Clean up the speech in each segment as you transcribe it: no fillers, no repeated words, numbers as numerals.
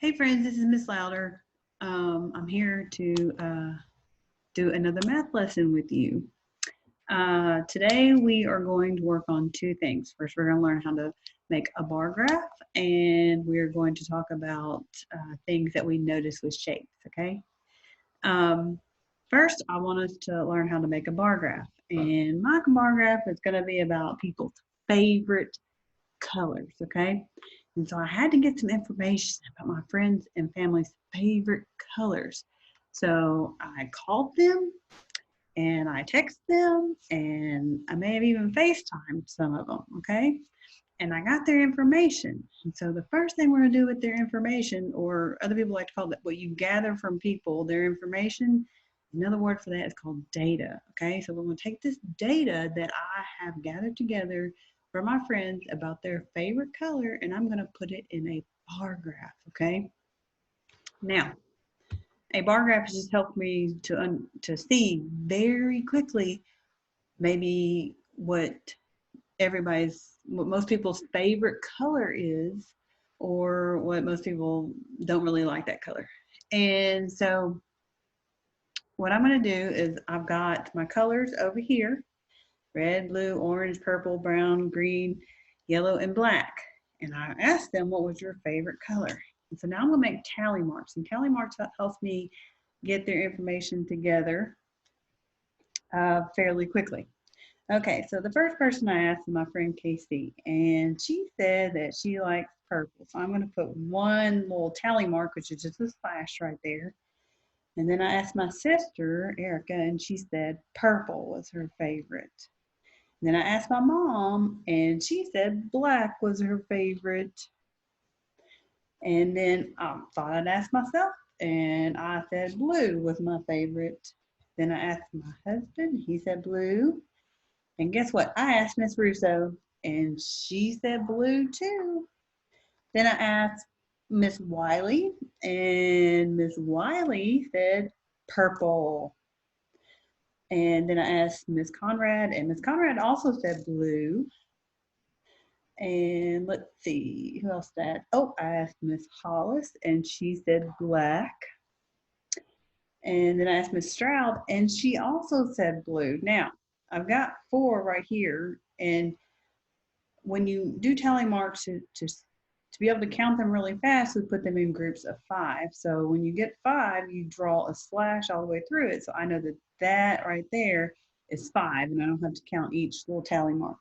Hey friends, this is Miss Lowder. I'm here to do another math lesson with you. Today we are going to work on two things. First, we're going to learn how to make a bar graph, and we're going to talk about things that we notice with shapes, okay? Um, First, I want us to learn how to make a bar graph, and my bar graph is going to be about people's favorite colors, okay? And so I had to get some information about my friends and family's favorite colors. So I called them and I texted them and I may have even FaceTimed some of them, okay? And I got their information. And so the first thing we're gonna do with their information, or other people like to call it what you gather from people, their information, another word for that is called data, okay? So we're gonna take this data that I have gathered together from my friends about their favorite color, and I'm gonna put it in a bar graph, okay? Now, a bar graph has just helped me to see very quickly maybe what most people's favorite color is, or what most people don't really like that color. And so what I'm going to do is I've got my colors over here: red, blue, orange, purple, brown, green, yellow, and black. And I asked them, what was your favorite color? And so now I'm going to make tally marks. And tally marks helps me get their information together fairly quickly. Okay, so the first person I asked is my friend Casey, and she said that she likes purple. So I'm going to put one little tally mark, which is just a slash right there. And then I asked my sister, Erica, and she said purple was her favorite. And then I asked my mom, and she said black was her favorite. And then I thought I'd ask myself, and I said blue was my favorite. Then I asked my husband, he said blue. And guess what? I asked Miss Russo, and she said blue too. Then I asked Miss Wiley, and Miss Wiley said purple. And then I asked Miss Conrad, and Miss Conrad also said blue. And let's see, who else did? Oh, I asked Miss Hollis, and she said black. And then I asked Miss Stroud, and she also said blue. Now, I've got four right here, and when you do tally marks to be able to count them really fast, we put them in groups of five. So when you get five, you draw a slash all the way through it. So I know that that right there is five, and I don't have to count each little tally mark.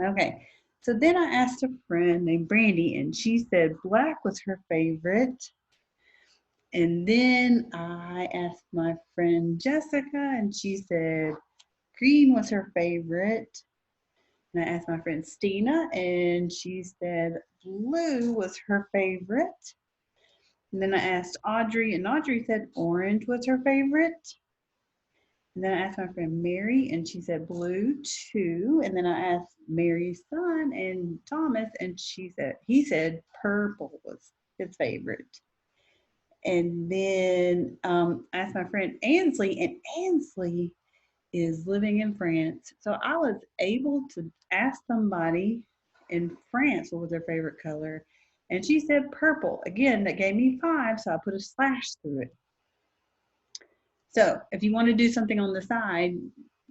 Okay, so then I asked a friend named Brandy, and she said black was her favorite. And then I asked my friend Jessica, and she said green was her favorite. And I asked my friend Stina, and she said blue was her favorite. And then I asked Audrey, and Audrey said orange was her favorite. And then I asked my friend Mary, and she said blue too. And then I asked Mary's son and Thomas, and he said purple was his favorite. And then I asked my friend Ansley, and Ansley is living in France. So I was able to ask somebody in France what was their favorite color. And she said purple. Again, that gave me five, so I put a slash through it. So if you want to do something on the side,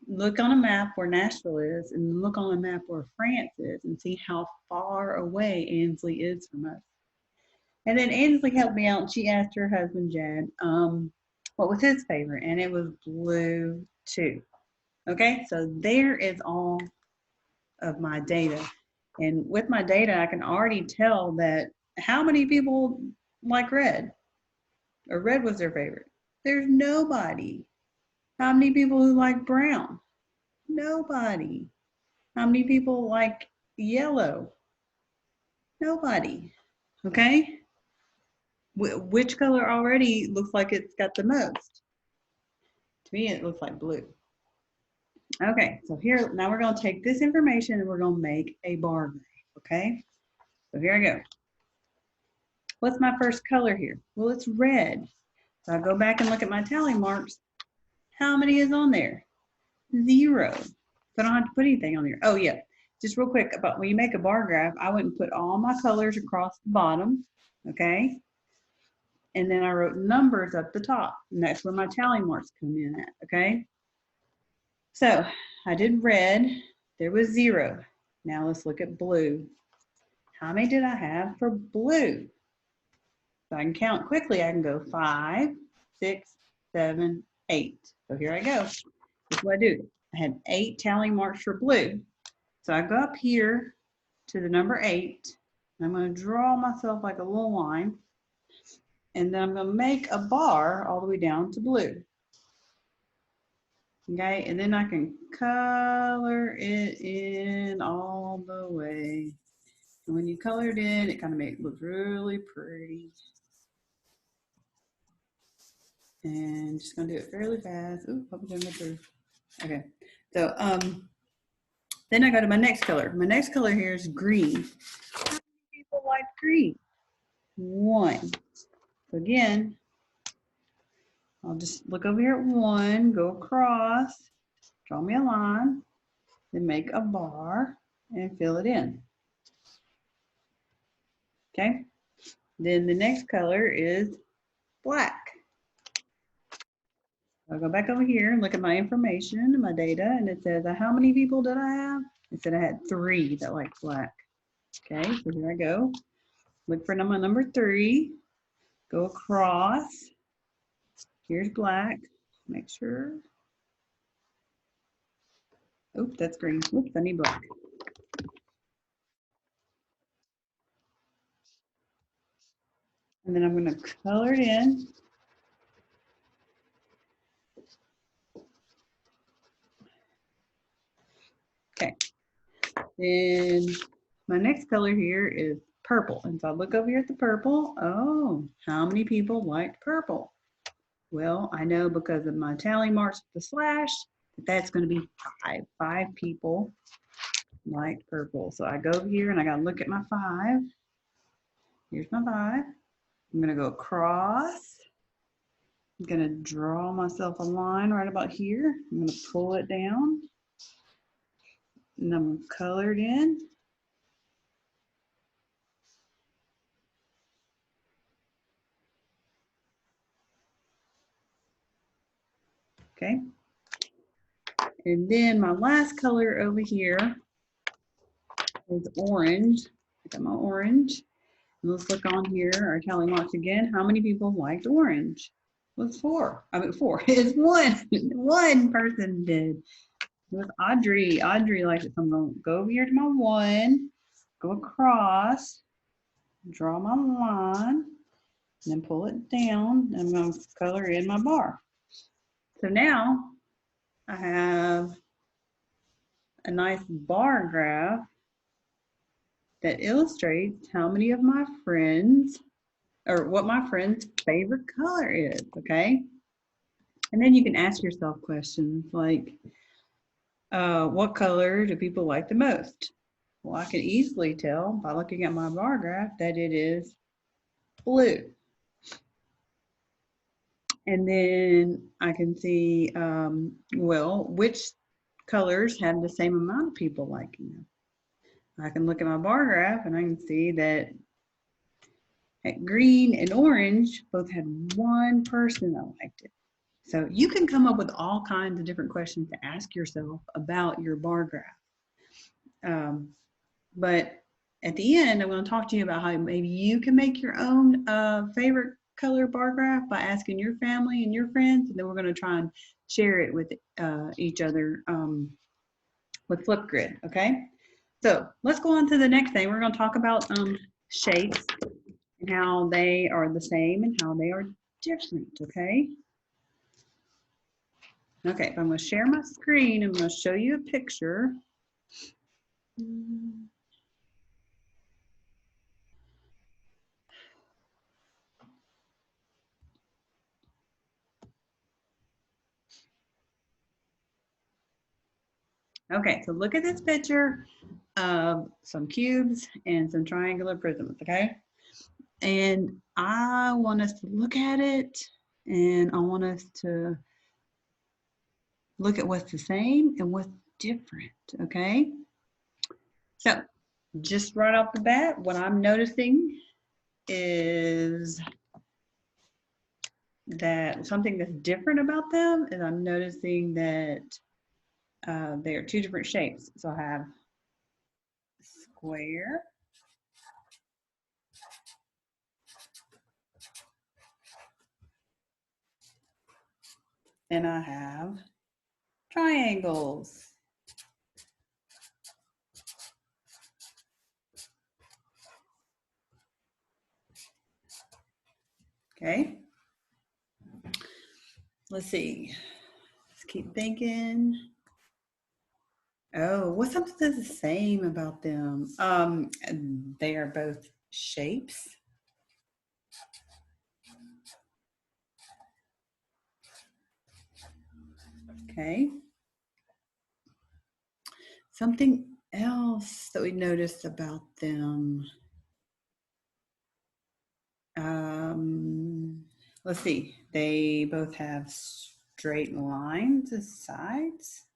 look on a map where Nashville is and look on a map where France is and see how far away Ansley is from us. And then Ansley helped me out, and she asked her husband, Jad, what was his favorite, and it was blue too. Okay, so there is all of my data. And with my data, I can already tell that how many people like red, or red was their favorite. There's nobody. How many people who like brown? Nobody. How many people like yellow? Nobody. Okay? Which color already looks like it's got the most? To me, it looks like blue. Okay, so here, now we're going to take this information and we're going to make a bar graph, okay? So here I go. What's my first color here? Well, it's red. So I go back and look at my tally marks. How many is on there? 0. So I don't have to put anything on there. Oh, yeah. just real quick about when you make a bar graph, I went and put all my colors across the bottom, okay? And then I wrote numbers up the top, and that's where my tally marks come in at, okay? So I did red, there was 0. Now let's look at blue. How many did I have for blue? So I can count quickly. I can go 5, 6, 7, 8. So here I go. This is what I do. I had 8 tally marks for blue. So I go up here to the number 8. And I'm going to draw myself like a little line. And then I'm going to make a bar all the way down to blue. Okay, and then I can color it in all the way. And when you color it in, it kind of makes it look really pretty. And just gonna do it fairly fast. Ooh, hope I'm going through. Okay, so then I go to my next color. My next color here is green. How many people like green? 1. So again, I'll just look over here at 1, go across, draw me a line, then make a bar and fill it in. Okay, then the next color is black. I'll go back over here and look at my information, my data, and it says, how many people did I have? It said I had 3 that like black. Okay, so here I go. Look for number 3, go across. Here's black, make sure. Oops, that's green. Oops, I need black. And then I'm gonna color it in. Okay, then my next color here is purple. And so I look over here at the purple. Oh, how many people liked purple? Well, I know because of my tally marks with the slash, that's going to be 5. 5 people liked purple. So I go over here and I got to look at my 5. Here's my 5. I'm going to go across. I'm going to draw myself a line right about here. I'm going to pull it down. And I'm going to color it in. Okay. And then my last color over here is orange. I got my orange. And let's look on here, our tally marks again. How many people liked orange? It was 4. I mean 4. It's 1. One person did. It was Audrey. Audrey liked it. So I'm going to go over here to my 1, go across, draw my line, and then pull it down. And I'm going to color in my bar. So now I have a nice bar graph that illustrates how many of my friends, or what my friend's favorite color is, okay? And then you can ask yourself questions like, what color do people like the most? Well, I can easily tell by looking at my bar graph that it is blue. And then I can see, well, which colors have the same amount of people liking them. I can look at my bar graph and I can see that green and orange both had 1 person that liked it. So you can come up with all kinds of different questions to ask yourself about your bar graph. But at the end, I'm going to talk to you about how maybe you can make your own favorite color bar graph by asking your family and your friends, and then we're going to try and share it with each other with Flipgrid, okay? So let's go on to the next thing. We're going to talk about shapes and how they are the same and how they are different, okay? Okay, I'm going to share my screen. I'm going to show you a picture. Okay, so look at this picture of some cubes and some triangular prisms, okay? And I want us to look at it and I want us to look at what's the same and what's different, okay? So just right off the bat, what I'm noticing is that something that's different about them is I'm noticing that they are two different shapes. So I have square and I have triangles. Okay, let's see. Let's keep thinking. Oh, what's something that's the same about them? They are both shapes. Okay. Something else that we noticed about them. Um, let's see. They both have straight lines as sides.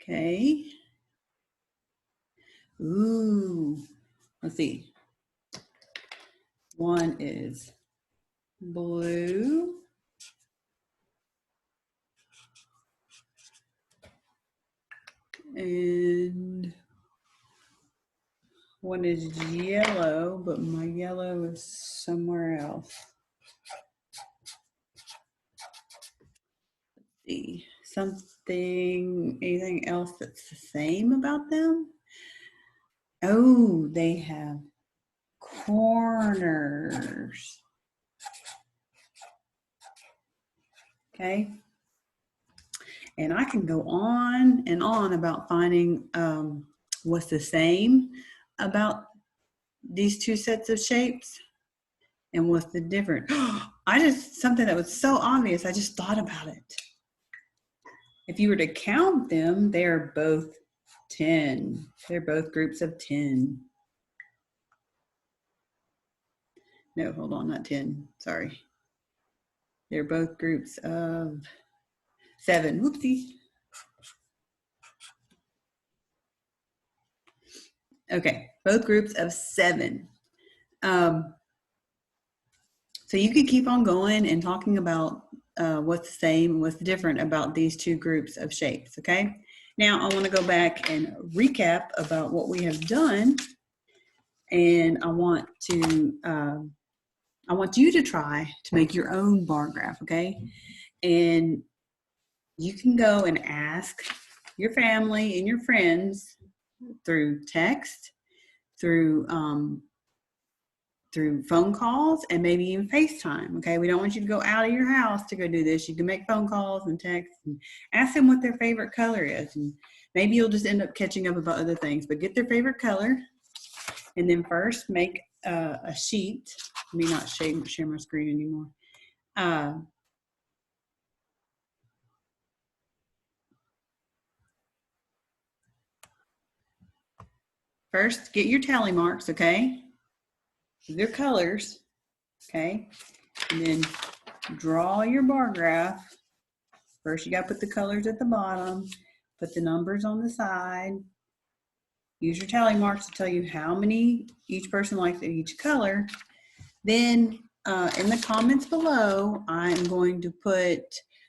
Okay. Ooh. Let's see. One is blue. And one is yellow, but my yellow is somewhere else. Let's see. Anything else that's the same about them? Oh, they have corners. Okay. And I can go on and on about finding what's the same about these two sets of shapes and what's the difference. Something that was so obvious, I just thought about it. If you were to count them, they're both 10. They're both groups of 10. No, hold on, not 10. Sorry. They're both groups of 7. Whoopsie. Okay, both groups of 7. So you could keep on going and talking about what's the same, what's different about these two groups of shapes, okay? Now I want to go back and recap about what we have done, and I want you to try to make your own bar graph, okay? And you can go and ask your family and your friends through text, through phone calls, and maybe even FaceTime. Okay, we don't want you to go out of your house to go do this. You can make phone calls and text and ask them what their favorite color is, and maybe you'll just end up catching up about other things. But get their favorite color, and then first make a sheet. Let me not share my screen anymore. First, get your tally marks, okay? Their colors, okay? And then draw your bar graph. First, you got to put the colors at the bottom, put the numbers on the side. Use your tally marks to tell you how many each person likes of each color. Then in the comments below, I'm going to put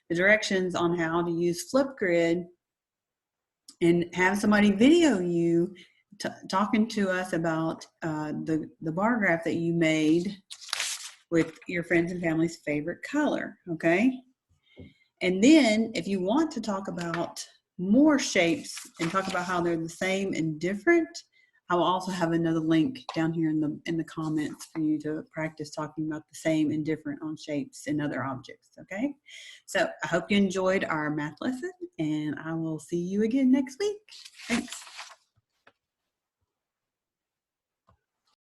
the directions on how to use Flipgrid and have somebody video you talking to us about the bar graph that you made with your friends and family's favorite color, okay? And then if you want to talk about more shapes and talk about how they're the same and different, I will also have another link down here in the comments for you to practice talking about the same and different on shapes and other objects, okay? So I hope you enjoyed our math lesson, and I will see you again next week. Thanks.